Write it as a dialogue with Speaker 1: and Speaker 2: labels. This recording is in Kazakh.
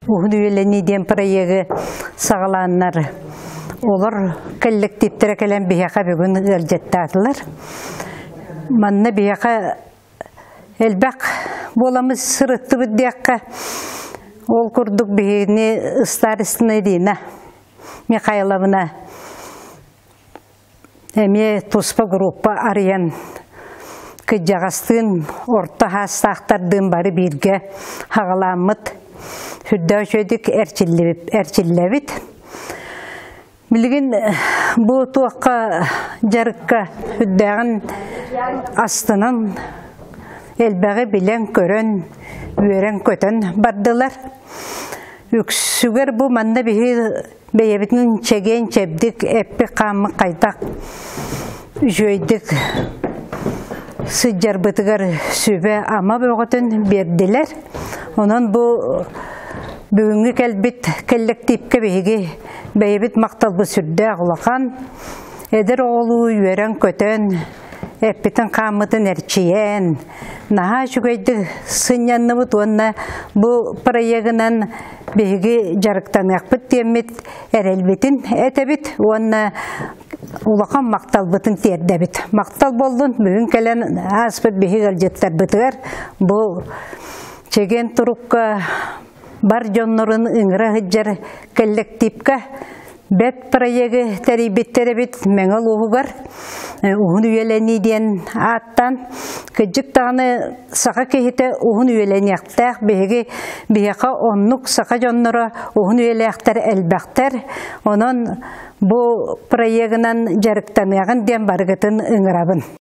Speaker 1: Уһунуелени ден проекты сагаланнар. Олар коллективтер келен бияка бүгүн ыржаттатылар. Манна бияка элбак боламыз сырытты бидякка. Ол курдук бигини старостный дина. Михайловна эме туспа группа арыян кыжагастын орта хастактардын бары бирге хагаламыт хүддөчөдүк эрчиллебит. Билген бу туакка жарыкка хүддөгөн астынан элбеги билен көрөн үйрен көтөн бардылар. Үксүгер бу манда бейебитин чеген чебдик эппи камы кайтак жөйдик сыджар бытыгар сүбе ама бөгөтөн бердилер. Онон бу бүгүнгү келбит коллективке бейебит макталбы сүрдө агылакан эдер оолу үйрен көтөн эппитин камытын эрчиен наха жүгөйді сынянныбыт онна бу проегынан беги жарыктанакпыт темит эрелбитин этебит онна улакан макталбытын тердебит. Мактал болдун бүгүн келен аспыт беги галжеттер бытыгар бу чеген турукка бар жоннорун ыңыра хыджар коллективка бет проеги терибиттеребит меңел угугар ухун үйелени ден аттан кыжык таганы сака кехите ухун үйелениактак беги бияка оннук сака жоннора ухун үйелектер элбактер онон бу проегинан жарыктанаган ден баргытын ыңырабын.